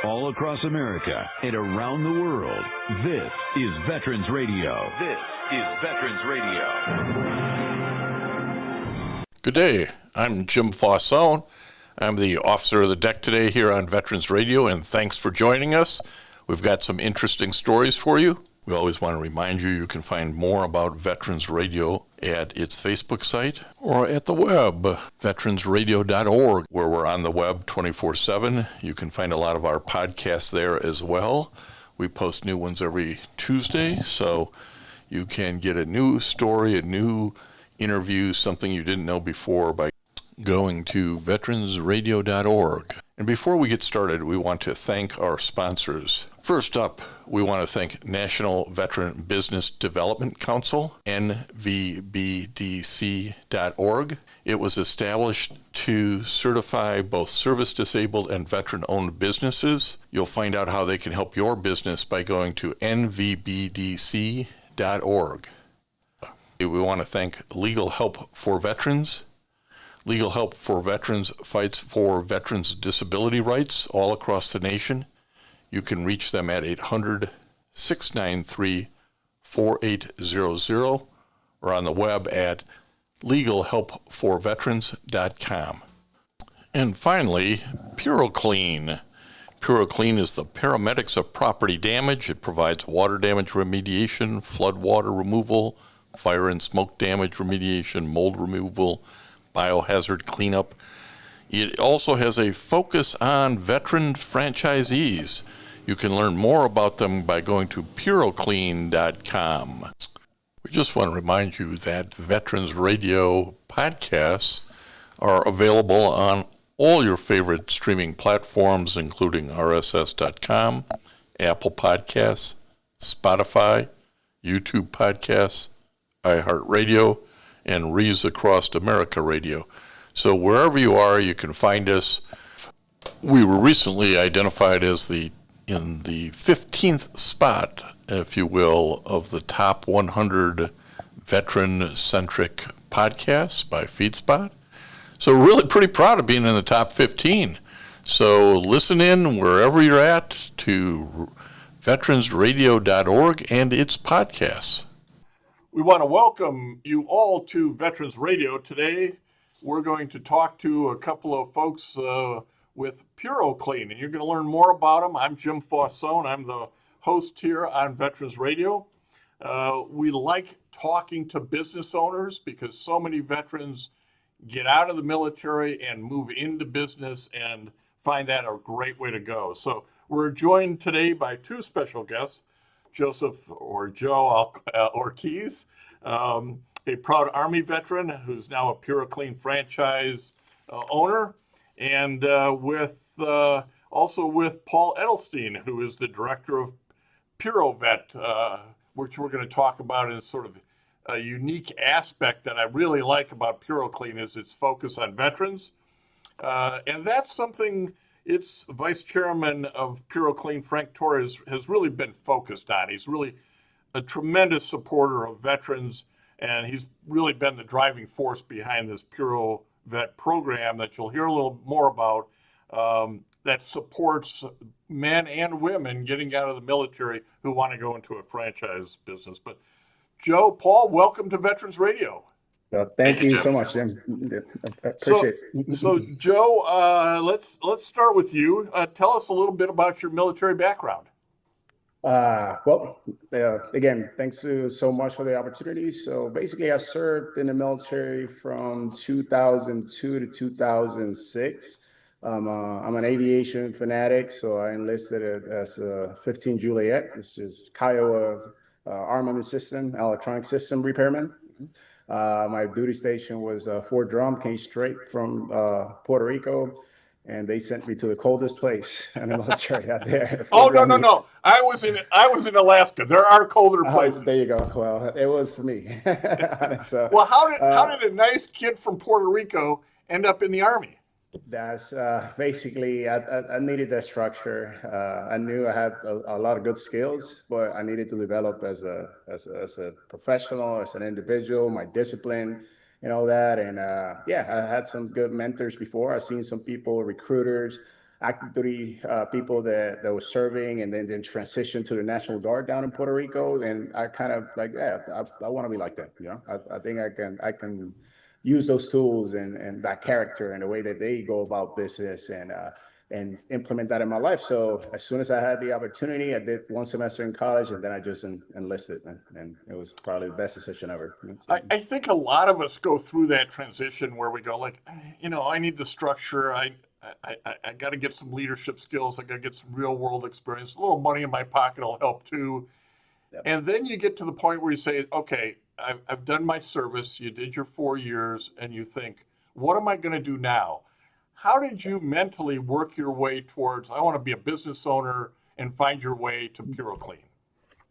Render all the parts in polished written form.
all across America and around the world. This is Veterans Radio. This is Veterans Radio. Good day. I'm Jim Fausone. I'm the officer of the deck today here on Veterans Radio, and thanks for joining us. We've got some interesting stories for you. We always want to remind you you can find more about Veterans Radio at its Facebook site or at the web, veteransradio.org, where we're on the web 24/7. You can find a lot of our podcasts there as well. We post new ones every Tuesday, so you can get a new story, a new interview, something you didn't know before by going to veteransradio.org. And before we get started, we want to thank our sponsors. First up, we want to thank National Veteran Business Development Council, nvbdc.org. It was established to certify both service-disabled and veteran-owned businesses. You'll find out how they can help your business by going to nvbdc.org. We want to thank Legal Help for Veterans. Legal Help for Veterans fights for veterans' disability rights all across the nation. You can reach them at 800-693-4800 or on the web at legalhelpforveterans.com. And finally, PuroClean. PuroClean is the paramedics of property damage. It provides water damage remediation, flood water removal, fire and smoke damage remediation, mold removal, biohazard cleanup. It also has a focus on veteran franchisees. You can learn more about them by going to PuroClean.com. We just want to remind you that Veterans Radio podcasts are available on all your favorite streaming platforms, including RSS.com, Apple Podcasts, Spotify, YouTube Podcasts, iHeartRadio, and Rees Across America Radio. So wherever you are, you can find us. We were recently identified as in the 15th spot, if you will, of the top 100 veteran-centric podcasts by FeedSpot. So we're really pretty proud of being in the top 15. So listen in wherever you're at to veteransradio.org and its podcasts. We want to welcome you all to Veterans Radio. Today, we're going to talk to a couple of folks with PuroClean, and you're going to learn more about them. I'm Jim Fausone. I'm the host here on Veterans Radio. We like talking to business owners because so many veterans get out of the military and move into business and find that a great way to go. So we're joined today by two special guests. Joe Ortiz, a proud Army veteran who's now a PuroClean franchise owner, and also with Paul Edelstein, who is the director of PuroVet, which we're going to talk about as sort of a unique aspect that I really like about PuroClean is its focus on veterans. And that's something its vice chairman of PuroClean, Frank Torres, has really been focused on. He's really a tremendous supporter of veterans, and he's really been the driving force behind this PuroVet program that you'll hear a little more about that supports men and women getting out of the military who want to go into a franchise business. But Joe, Paul, welcome to Veterans Radio. Thank you so much, Jim. I appreciate it. So Joe, let's start with you. Tell us a little bit about your military background. Again, thanks so much for the opportunity. So basically, I served in the military from 2002 to 2006. I'm an aviation fanatic, so I enlisted as a 15 Juliet, which is Kiowa armament system, electronic system repairman. My duty station was Fort Drum, came straight from Puerto Rico, and they sent me to the coldest place in the military out there. Oh, no. I was in Alaska. There are colder places. There you go. Well, it was for me. Well, how did a nice kid from Puerto Rico end up in the Army? That's basically, I needed that structure. I knew I had a lot of good skills, but I needed to develop as a professional, as an individual, my discipline and all that. And I had some good mentors before. I've seen some people, recruiters, active duty people that were serving and then transitioned to the National Guard down in Puerto Rico. And I kind of like, yeah, I want to be like that. I think I can use those tools and that character and the way that they go about business and implement that in my life. So as soon as I had the opportunity, I did 1 semester in college, and then I just enlisted, and it was probably the best decision ever. I think a lot of us go through that transition where we go like, I need the structure. I got to get some leadership skills. I got to get some real world experience. A little money in my pocket will help too. Yep. And then you get to the point where you say, okay, I've done my service. You did your 4 years, and you think, what am I going to do now? How did you mentally work your way towards, I want to be a business owner, and find your way to PuroClean?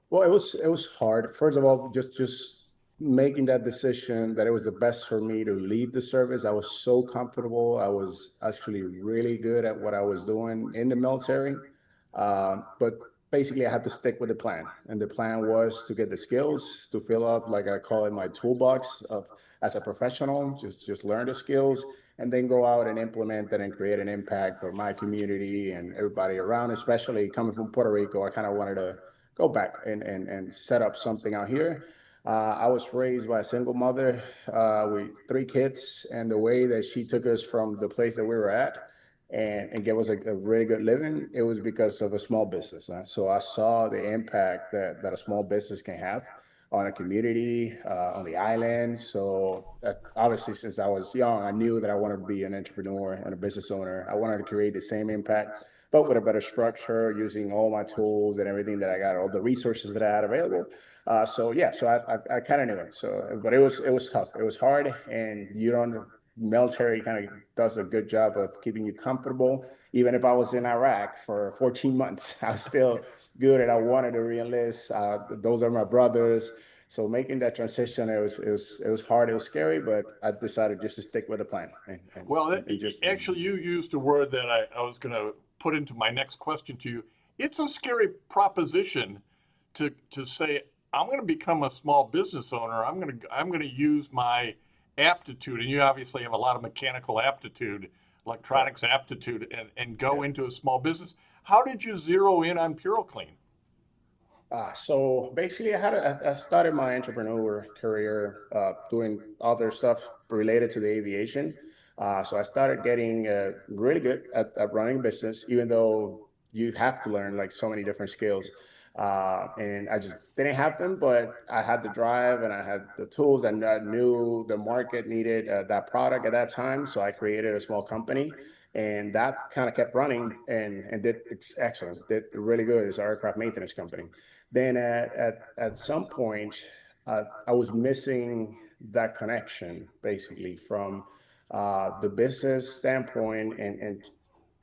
Well, it was hard. First of all, just making that decision that it was the best for me to leave the service. I was so comfortable. I was actually really good at what I was doing in the military. But basically, I had to stick with the plan. And the plan was to get the skills, to fill up, like I call it, my toolbox as a professional, just learn the skills, and then go out and implement it and create an impact for my community and everybody around, especially coming from Puerto Rico. I kind of wanted to go back and set up something out here. I was raised by a single mother with 3 kids, and the way that she took us from the place that we were at and gave us a really good living, it was because of a small business. So I saw the impact that a small business can have on a community, on the island. So obviously, since I was young, I knew that I wanted to be an entrepreneur and a business owner. I wanted to create the same impact, but with a better structure, using all my tools and everything that I got, all the resources that I had available. So I kind of knew it. But it was tough. It was hard, and military kind of does a good job of keeping you comfortable. Even if I was in Iraq for 14 months, I was still good, and I wanted to re-enlist. Those are my brothers. So making that transition, it was hard, it was scary, but I decided just to stick with the plan. Actually, you used a word that I was going to put into my next question to you. It's a scary proposition to say, I'm going to become a small business owner. I'm going to use my aptitude, and you obviously have a lot of mechanical aptitude, electronics aptitude, and go into a small business. How did you zero in on PuroClean? So basically, I started my entrepreneur career doing other stuff related to the aviation. So I started getting really good at running business, even though you have to learn like so many different skills. And I just didn't have them, but I had the drive and I had the tools, and I knew the market needed that product at that time. So I created a small company, and that kind of kept running and did excellent, did really good. It's an aircraft maintenance company. Then at some point, I was missing that connection basically from the business standpoint and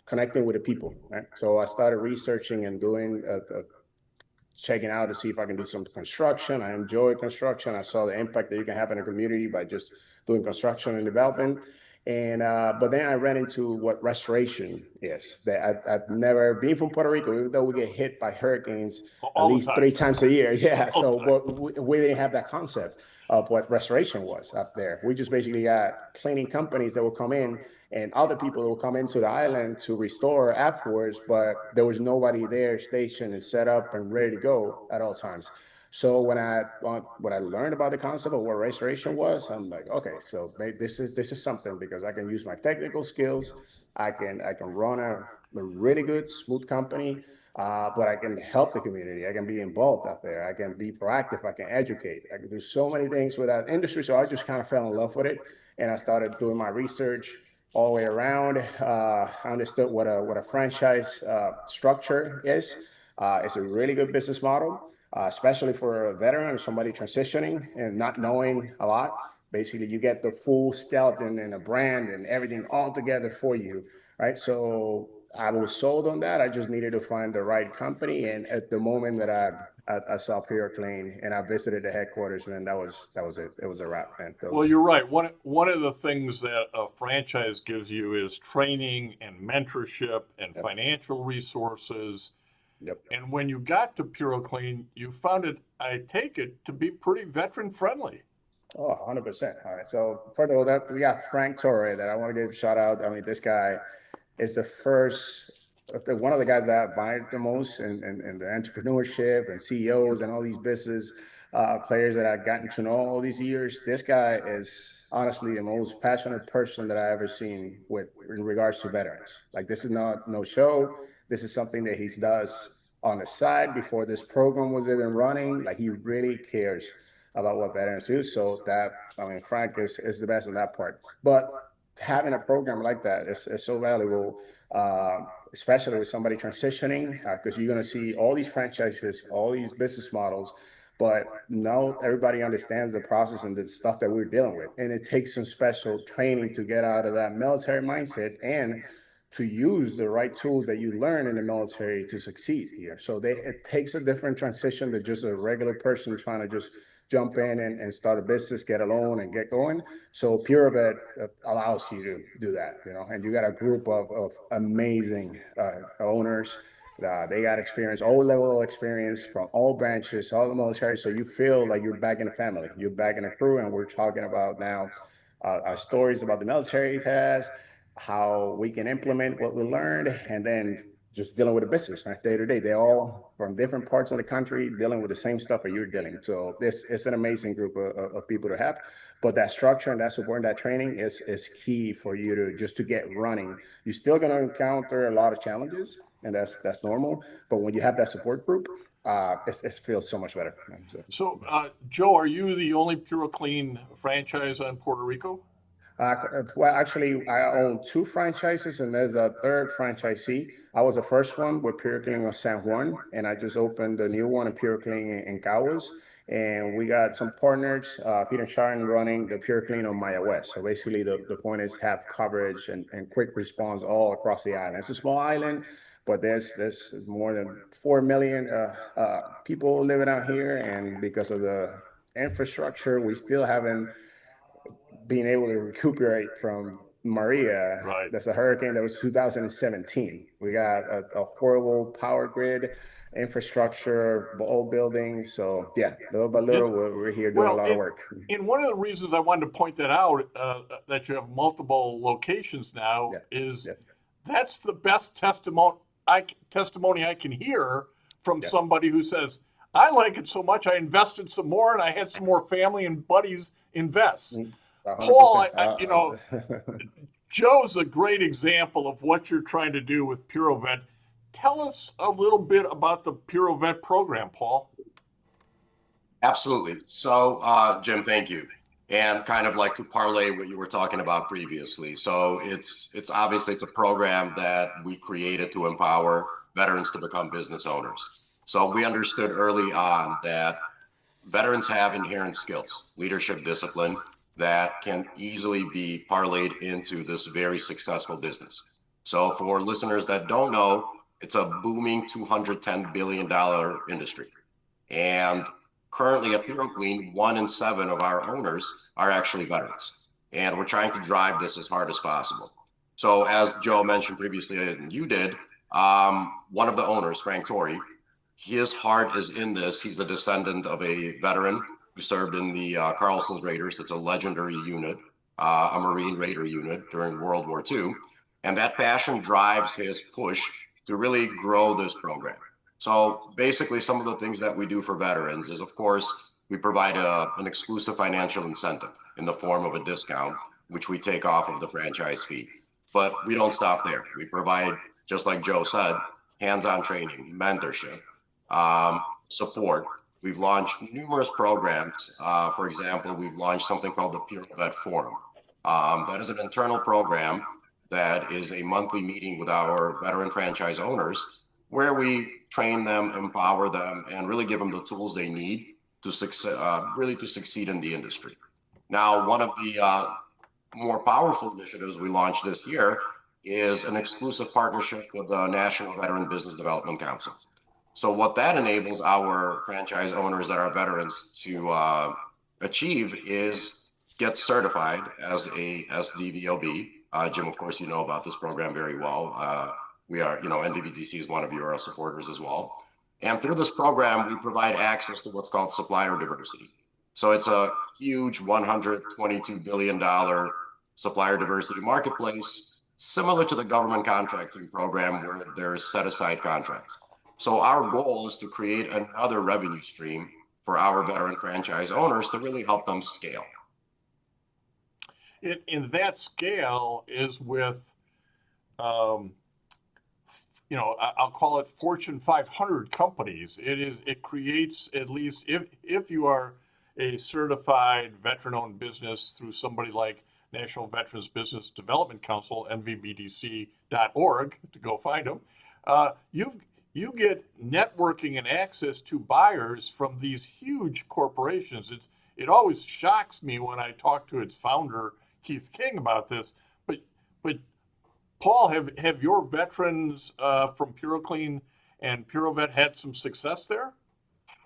connecting with the people. Right? So I started researching and doing checking out to see if I can do some construction. I enjoy construction. I saw the impact that you can have in a community by just doing construction and development. And but then I ran into what restoration is. That I've never been from Puerto Rico, even though we get hit by hurricanes at least 3 times a year. Yeah, so we didn't have that concept of what restoration was up there. We just basically got cleaning companies that would come in and other people that would come into the island to restore afterwards, but there was nobody there stationed and set up and ready to go at all times. So when I learned about the concept of what restoration was, I'm like, okay, so this is something, because I can use my technical skills. I can run a really good, smooth company, but I can help the community. I can be involved out there. I can be proactive. I can educate. I can do so many things with that industry. So I just kind of fell in love with it, and I started doing my research all the way around. I understood what a franchise structure is. It's a really good business model. Especially for a veteran or somebody transitioning and not knowing a lot. Basically, you get the full skeleton and a brand and everything all together for you, right? So I was sold on that. I just needed to find the right company. And at the moment that I saw PuroClean and I visited the headquarters, man, that was it. It was a wrap, man. Well, you're right. One of the things that a franchise gives you is training and mentorship and financial resources. Yep. And when you got to PuroClean, you found it, I take it, to be pretty veteran friendly. Oh, 100%. All right. So first of all, we got Frank Torre that I want to give a shout out. I mean, this guy is the first one of the guys that I admire the most in the entrepreneurship and CEOs and all these business players that I've gotten to know all these years. This guy is honestly the most passionate person that I ever seen with in regards to veterans. Like this is not no show. This is something that he does on the side before this program was even running. Like he really cares about what veterans do. So that, I mean, Frank is the best on that part. But having a program like that is so valuable, especially with somebody transitioning, because you're going to see all these franchises, all these business models, but now everybody understands the process and the stuff that we're dealing with. And it takes some special training to get out of that military mindset and to use the right tools that you learn in the military to succeed here. So it takes a different transition than just a regular person trying to just jump in and start a business, get a loan, and get going. So PuroVet allows you to do that, and you got a group of amazing owners. They got experience, all level of experience from all branches, all the military. So you feel like you're back in the family, you're back in the crew, and we're talking about now our stories about the military has, how we can implement what we learned, and then just dealing with the business right, day to day. They're all from different parts of the country dealing with the same stuff that you're dealing. So it's an amazing group of people to have. But that structure and that support and that training is key for you to get running. You're still going to encounter a lot of challenges, and that's normal. But when you have that support group, it feels so much better. So, Joe, are you the only PuroClean franchise on Puerto Rico? Well, actually, I own two franchises, and there's a third franchisee. I was the first one with PuroClean of San Juan, and I just opened a new one in PuroClean in Caguas. And we got some partners, Peter and Sharon, running the PuroClean on Maya West. So basically, the point is have coverage and quick response all across the island. It's a small island, but there's more than 4 million people living out here, and because of the infrastructure, we still haven't being able to recuperate from Maria. Right. That's a hurricane that was 2017. We got a horrible power grid, infrastructure, old buildings. So yeah, little by little, we're here doing a lot of work. And one of the reasons I wanted to point that out, that you have multiple locations now, is that's the best testimony I can hear from somebody who says, I like it so much, I invested some more, and I had some more family and buddies invest. 100%. Paul, Joe's a great example of what you're trying to do with PuroVet. Tell us a little bit about the PuroVet program, Paul. Absolutely. So, Jim, thank you. And kind of like to parlay what you were talking about previously. So it's obviously it's a program that we created to empower veterans to become business owners. So we understood early on that veterans have inherent skills, leadership, discipline, that can easily be parlayed into this very successful business. So for listeners that don't know, it's a booming $210 billion industry. And currently at PuroClean, 1 in 7 of our owners are actually veterans. And we're trying to drive this as hard as possible. So as Joe mentioned previously, and you did, one of the owners, Frank Torrey, his heart is in this. He's a descendant of a veteran who served in the Carlson's Raiders. It's a legendary unit, a Marine Raider unit during World War II. And that passion drives his push to really grow this program. So basically, some of the things that we do for veterans is, of course, we provide an exclusive financial incentive in the form of a discount, which we take off of the franchise fee. But we don't stop there. We provide, just like Joe said, hands-on training, mentorship, support. We've launched numerous programs. For example, we've launched something called the PuroVet Forum. That is an internal program that is a monthly meeting with our veteran franchise owners where we train them, empower them, and really give them the tools they need to succeed in the industry. Now, one of the more powerful initiatives we launched this year is an exclusive partnership with the National Veteran Business Development Council. So what that enables our franchise owners that are veterans to achieve is get certified as the VOB. Jim, of course, you know about this program very well. We are, NVBDC is one of your supporters as well. And through this program, we provide access to what's called supplier diversity. So it's a huge $122 billion supplier diversity marketplace similar to the government contracting program where there's set aside contracts. So our goal is to create another revenue stream for our veteran franchise owners to really help them scale. In that scale is with, I'll call it Fortune 500 companies. It creates, at least if you are a certified veteran-owned business through somebody like National Veterans Business Development Council, nvbdc.org, to go find them, you get networking and access to buyers from these huge corporations. It always shocks me when I talk to its founder, Keith King, about this. But Paul, have your veterans from PuroClean and PuroVet had some success there?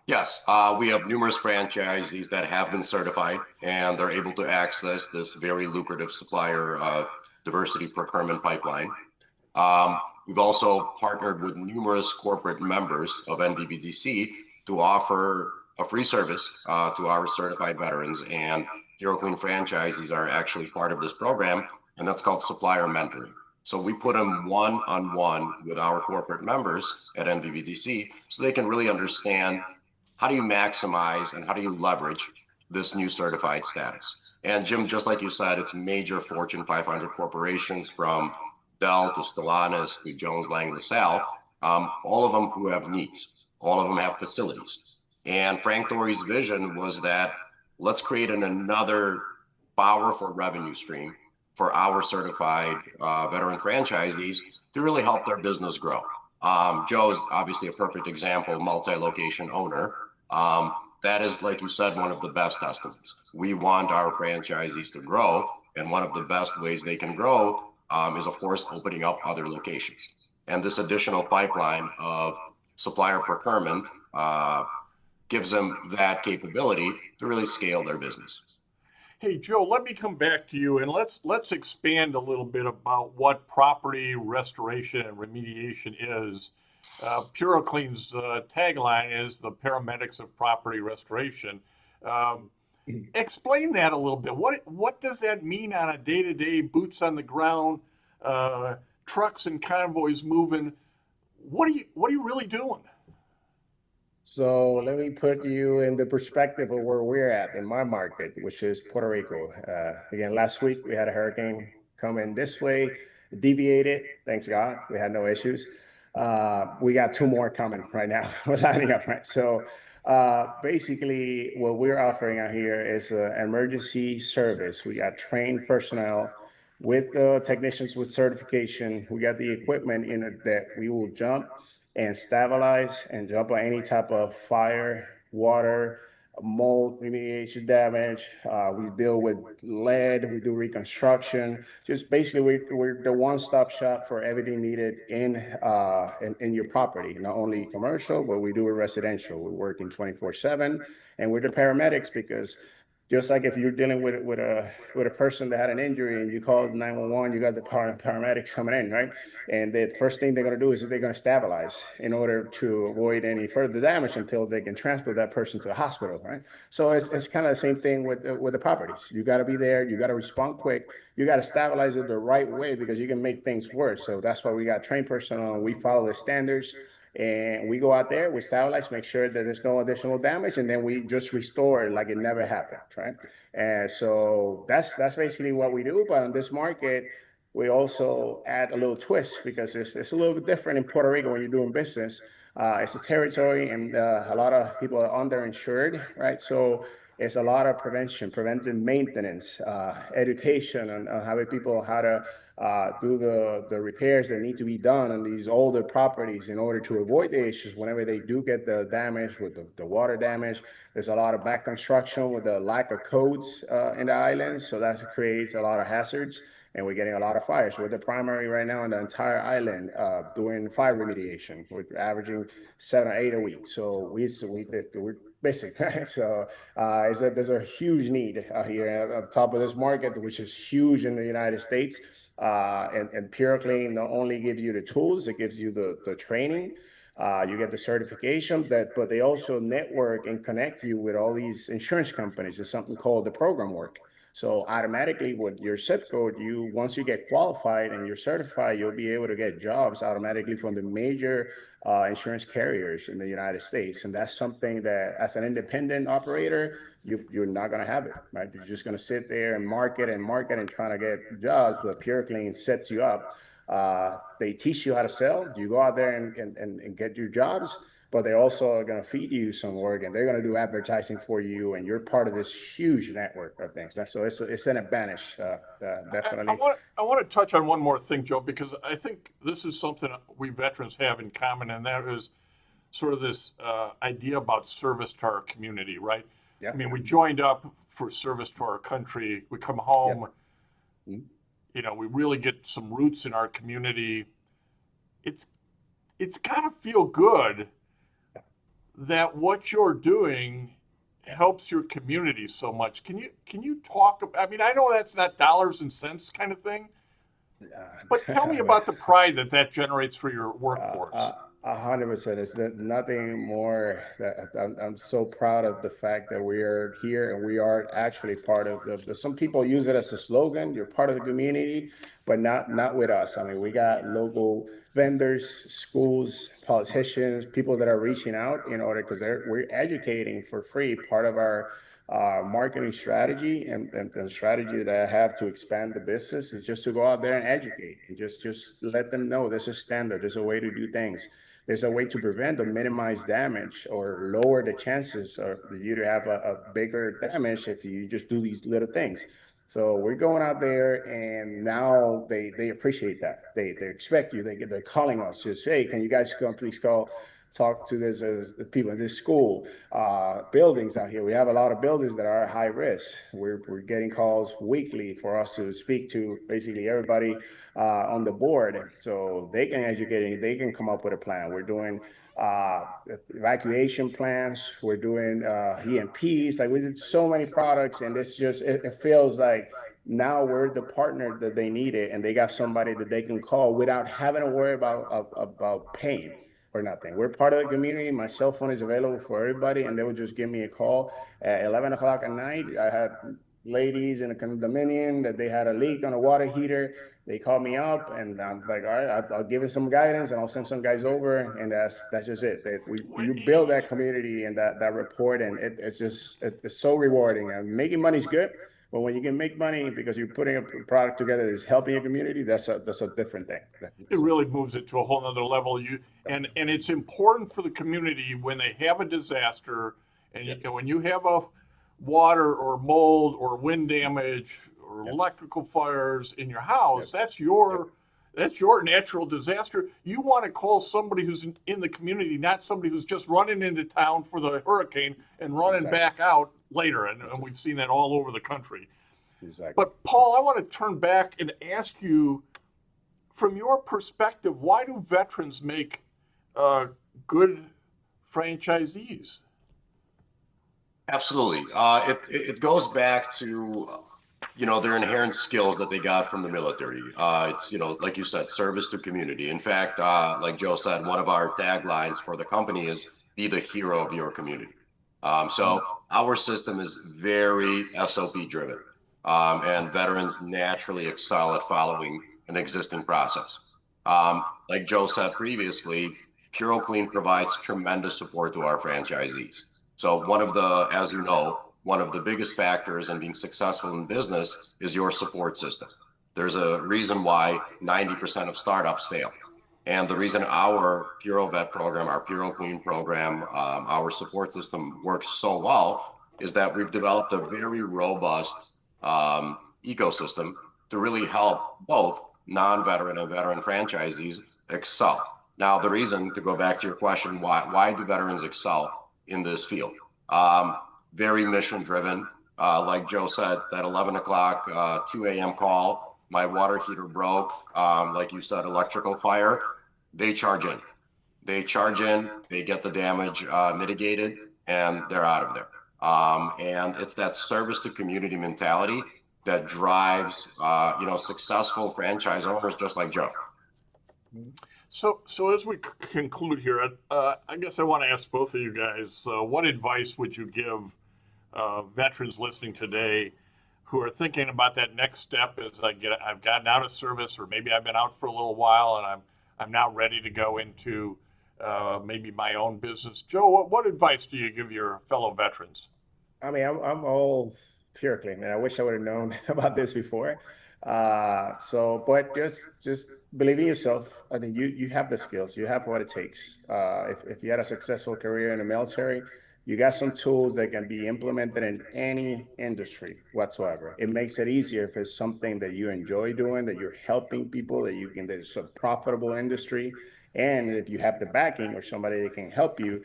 Yes, we have numerous franchisees that have been certified, and they're able to access this very lucrative supplier diversity procurement pipeline. We've also partnered with numerous corporate members of NVBDC to offer a free service to our certified veterans, and PuroClean franchisees are actually part of this program, and that's called supplier mentoring. So we put them one-on-one with our corporate members at NVBDC so they can really understand how do you maximize and how do you leverage this new certified status. And Jim, just like you said, it's major Fortune 500 corporations from Dell to Stellantis to Jones Lang LaSalle, all of them who have needs, all of them have facilities. And Frank Dory's vision was that let's create another powerful revenue stream for our certified veteran franchisees to really help their business grow. Joe is obviously a perfect example, multi-location owner. That is, like you said, one of the best estimates. We want our franchisees to grow, and one of the best ways they can grow is, of course, opening up other locations. And this additional pipeline of supplier procurement gives them that capability to really scale their business. Hey, Joe, let me come back to you, and let's expand a little bit about what property restoration and remediation is. PuroClean's tagline is the paramedics of property restoration. Explain that a little bit. What does that mean on a day-to-day, boots on the ground, trucks and convoys moving? What are you really doing? So let me put you in the perspective of where we're at in my market, which is Puerto Rico. Again, last week we had a hurricane come in this way, deviated, thanks God, we had no issues. We got two more coming right now, we're lining up, right? So basically what we're offering out here is an emergency service. We got trained personnel with the technicians with certification. We got the equipment in it that we will jump and stabilize and jump on any type of fire, water, mold remediation damage. We deal with lead, we do reconstruction. Just basically we're the one-stop shop for everything needed in your property, not only commercial, but we do it residential. We're working 24/7, and we're the paramedics because just like if you're dealing with a person that had an injury and you call 911, you got the paramedics coming in, right? And the first thing they're going to do is they're going to stabilize in order to avoid any further damage until they can transport that person to the hospital, right? So it's kind of the same thing with the properties. You got to be there. You got to respond quick. You got to stabilize it the right way because you can make things worse. So that's why we got trained personnel. We follow the standards. And we go out there, we stabilize, make sure that there's no additional damage, and then we just restore it like it never happened, right? And so that's basically what we do. But on this market, we also add a little twist because it's a little bit different in Puerto Rico when you're doing business. It's a territory, and a lot of people are underinsured, right? So it's a lot of preventive maintenance, education on how to do the repairs that need to be done on these older properties in order to avoid the issues whenever they do get the damage with the water damage. There's a lot of back construction with the lack of codes in the islands, so that creates a lot of hazards, and we're getting a lot of fires. We're the primary right now on the entire island doing fire remediation. We're averaging 7 or 8 a week, so we're basic, right? So there's a huge need here at the top of this market, which is huge in the United States. And PuroClean not only gives you the tools, it gives you the training, you get the certification, but they also network and connect you with all these insurance companies. There's something called the program work. So automatically with your zip code, once you get qualified and you're certified, you'll be able to get jobs automatically from the major insurance carriers in the United States. And that's something that as an independent operator, you're not going to have it, right? You're just going to sit there and market and trying to get jobs, but PuroClean sets you up. They teach you how to sell. You go out there and get your jobs, but they also are going to feed you some work, and they're going to do advertising for you, and you're part of this huge network of things. So it's an advantage, definitely. I want to touch on one more thing, Joe, because I think this is something we veterans have in common, and that is sort of this idea about service to our community, right? Yeah. I mean, we joined up for service to our country. We come home, yeah. You know, we really get some roots in our community. It's got to feel good that what you're doing helps your community so much. Can you talk about, I mean, I know that's not dollars and cents kind of thing, but tell me about the pride that generates for your workforce. 100%. It's nothing more. That I'm so proud of the fact that we are here and we are actually part of some people use it as a slogan, you're part of the community, but not with us. I mean, we got local vendors, schools, politicians, people that are reaching out in order, because we're educating for free. Part of our marketing strategy and the strategy that I have to expand the business is just to go out there and educate and just let them know there's a standard, there's a way to do things. There's a way to prevent or minimize damage or lower the chances of you to have a bigger damage if you just do these little things. So we're going out there, and now they appreciate that. They expect you. They're calling us. Just, hey, can you guys please talk to this people in this school, buildings out here. We have a lot of buildings that are high risk. We're getting calls weekly for us to speak to basically everybody on the board, so they can educate and they can come up with a plan. We're doing evacuation plans. We're doing EMPs. Like, we did so many products, and it's just it feels like now we're the partner that they needed, and they got somebody that they can call without having to worry about paying or nothing. We're part of the community. My cell phone is available for everybody, and they would just give me a call at 11 o'clock at night. I had ladies in a condominium that they had a leak on a water heater. They called me up, and I'm like, all right, I'll give it some guidance, and I'll send some guys over, and that's just it. You build that community and that rapport, and it's so rewarding. And making money is good, but when you can make money because you're putting a product together that's helping your community, that's a different thing. It really moves it to a whole nother level. And it's important for the community when they have a disaster, and when you have a water or mold or wind damage or electrical fires in your house, that's your natural disaster. You want to call somebody who's in the community, not somebody who's just running into town for the hurricane and running back out later. And we've seen that all over the country. Exactly. But Paul, I want to turn back and ask you, from your perspective, why do veterans make good franchisees? Absolutely. It goes back to, their inherent skills that they got from the military. It's, like you said, service to community. In fact, like Joe said, one of our taglines for the company is be the hero of your community. So our system is very SOP driven, and veterans naturally excel at following an existing process. Like Joe said previously, PuroClean provides tremendous support to our franchisees. So one of the biggest factors in being successful in business is your support system. There's a reason why 90% of startups fail. And the reason our PuroVet program, our PuroClean program, our support system works so well is that we've developed a very robust ecosystem to really help both non-veteran and veteran franchisees excel. Now, the reason, to go back to your question, why do veterans excel in this field? Very mission driven. Like Joe said, that 11 o'clock, 2 a.m. call, my water heater broke. Like you said, electrical fire, they charge in. They get the damage mitigated, and they're out of there. And it's that service to community mentality that drives, successful franchise owners just like Joe. So as we conclude here, I guess I want to ask both of you guys, what advice would you give veterans listening today who are thinking about that next step as I've gotten out of service, or maybe I've been out for a little while and I'm now ready to go into maybe my own business. Joe, what advice do you give your fellow veterans? I mean, I'm all PureClean, man. I wish I would have known about this before. But just believe in yourself. I think you have the skills. You have what it takes. If you had a successful career in the military, you got some tools that can be implemented in any industry whatsoever. It makes it easier if it's something that you enjoy doing, that you're helping people, that it's a profitable industry. And if you have the backing or somebody that can help you,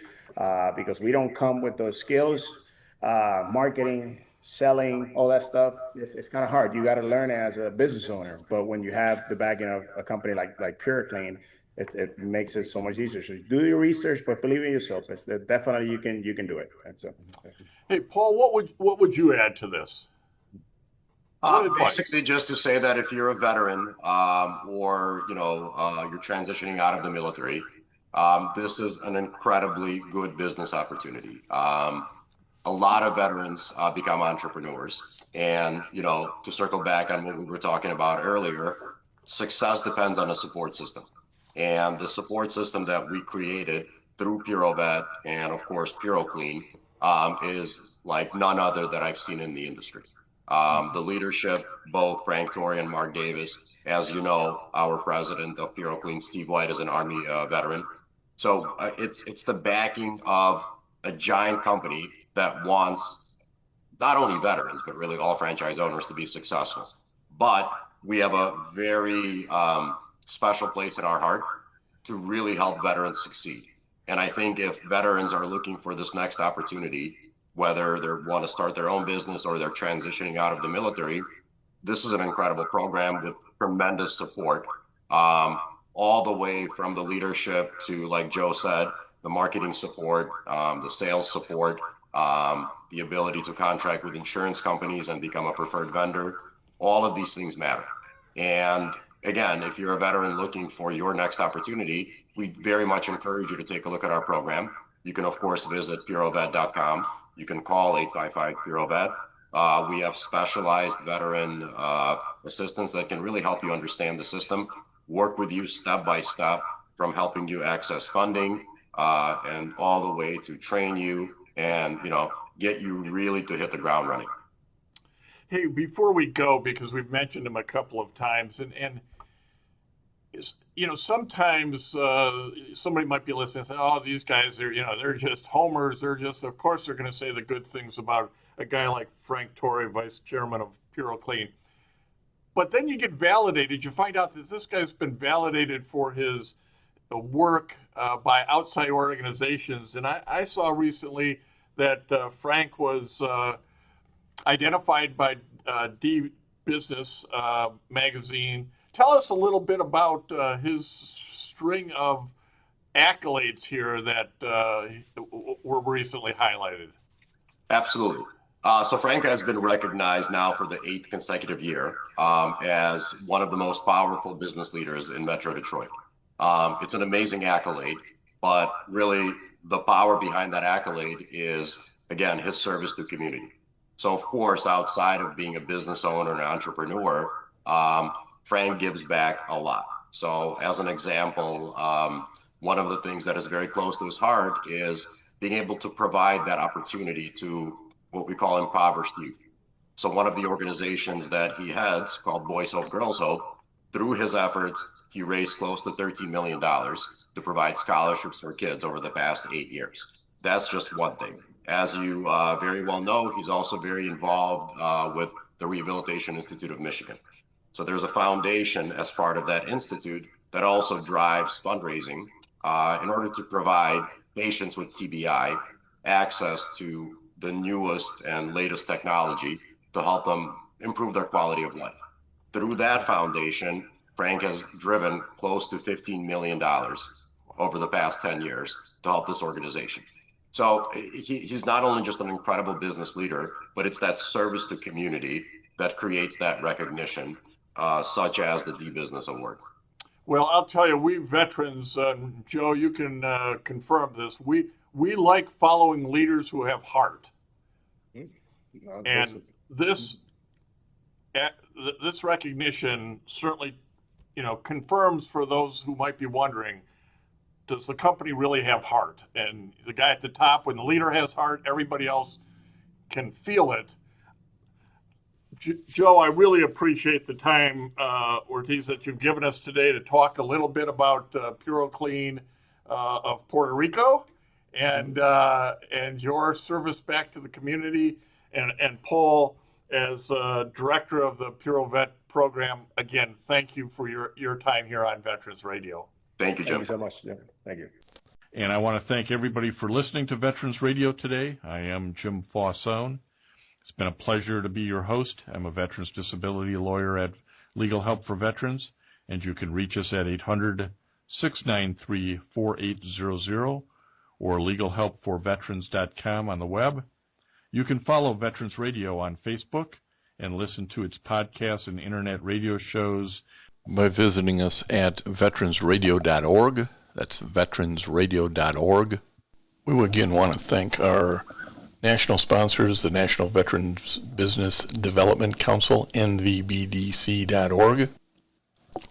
because we don't come with those skills, marketing, selling, all that stuff, it's kind of hard. You got to learn it as a business owner. But when you have the backing of a company like PureClean, it makes it so much easier. So do your research, but believe in yourself. Definitely you can do it. And so, hey, Paul, what would you add to this? Basically, just to say that if you're a veteran or you're transitioning out of the military, this is an incredibly good business opportunity. A lot of veterans become entrepreneurs, and to circle back on what we were talking about earlier, success depends on a support system, and the support system that we created through PuroVet and of course PuroClean is like none other that I've seen in the industry. The leadership, both Frank Torrey and Mark Davis, as you know, our president of PuroClean, Steve White, is an Army veteran. So it's the backing of a giant company that wants not only veterans, but really all franchise owners to be successful. But we have a very special place in our heart to really help veterans succeed. And I think if veterans are looking for this next opportunity, whether they want to start their own business or they're transitioning out of the military, this is an incredible program with tremendous support, all the way from the leadership to, like Joe said, the marketing support, the sales support, the ability to contract with insurance companies and become a preferred vendor. All of these things matter. And again, if you're a veteran looking for your next opportunity, we very much encourage you to take a look at our program. You can, of course, visit PuroVet.com. You can call 855-PuroVet. We have specialized veteran assistants that can really help you understand the system, work with you step by step, from helping you access funding and all the way to train you and get you really to hit the ground running. Hey, before we go, because we've mentioned them a couple of times, and sometimes somebody might be listening and say, "Oh, these guys are, they're just homers. Of course, they're going to say the good things about a guy like Frank Torrey, vice chairman of PuroClean." But then you get validated. You find out that this guy's been validated for his work by outside organizations. And I saw recently that Frank was identified by D Business magazine. Tell us a little bit about his string of accolades here that were recently highlighted. Absolutely. So Frank has been recognized now for the 8th consecutive year as one of the most powerful business leaders in Metro Detroit. It's an amazing accolade, but really the power behind that accolade is, again, his service to community. So of course, outside of being a business owner and entrepreneur, Frank gives back a lot. So as an example, one of the things that is very close to his heart is being able to provide that opportunity to what we call impoverished youth. So one of the organizations that he heads, called Boys Hope, Girls Hope, through his efforts, he raised close to $13 million to provide scholarships for kids over the past 8 years. That's just one thing. As you very well know, he's also very involved with the Rehabilitation Institute of Michigan. So there's a foundation as part of that institute that also drives fundraising in order to provide patients with TBI access to the newest and latest technology to help them improve their quality of life. Through that foundation, Frank has driven close to $15 million over the past 10 years to help this organization. So he's not only just an incredible business leader, but it's that service to community that creates that recognition, such as the D-Business Award. Well, I'll tell you, we veterans, Joe, you can confirm this. We like following leaders who have heart. And this this recognition certainly, confirms for those who might be wondering, does the company really have heart? And the guy at the top, when the leader has heart, everybody else can feel it. Joe, I really appreciate the time, Ortiz, that you've given us today to talk a little bit about PuroClean of Puerto Rico and your service back to the community. And Paul, as director of the PuroVet program, again, thank you for your time here on Veterans Radio. Thank you, Jim. Thank you so much, Jim. Thank you. And I want to thank everybody for listening to Veterans Radio today. I am Jim Fausone. It's been a pleasure to be your host. I'm a veterans disability lawyer at Legal Help for Veterans, and you can reach us at 800-693-4800 or legalhelpforveterans.com on the web. You can follow Veterans Radio on Facebook and listen to its podcasts and internet radio shows by visiting us at veteransradio.org. That's veteransradio.org. We again want to thank our national sponsors, the National Veterans Business Development Council, nvbdc.org,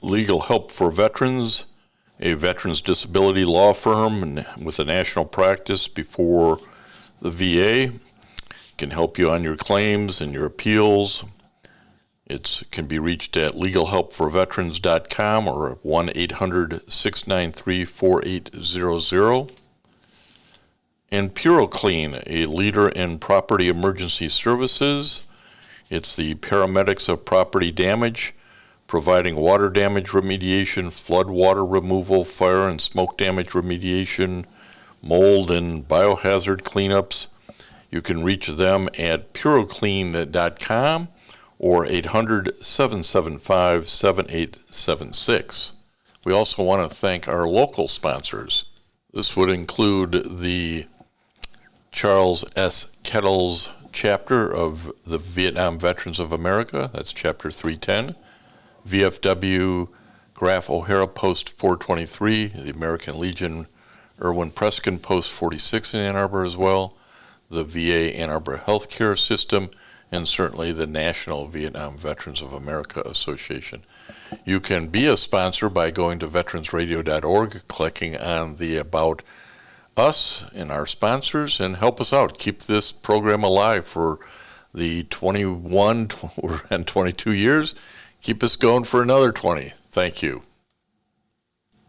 Legal Help for Veterans, a veterans disability law firm with a national practice before the VA, can help you on your claims and your appeals. It can be reached at legalhelpforveterans.com or 1-800-693-4800. And PuroClean, a leader in property emergency services. It's the paramedics of property damage, providing water damage remediation, flood water removal, fire and smoke damage remediation, mold and biohazard cleanups. You can reach them at PuroClean.com or 800-775-7876. We also want to thank our local sponsors. This would include the Charles S. Kettles chapter of the Vietnam Veterans of America, that's chapter 310, VFW Graf O'Hara Post 423, the American Legion Irwin Preskin Post 46 in Ann Arbor as well, the VA Ann Arbor Healthcare System, and certainly the National Vietnam Veterans of America Association. You can be a sponsor by going to veteransradio.org, clicking on the About Us and our sponsors, and help us out. Keep this program alive for the 21 and 22 years. Keep us going for another 20. Thank you.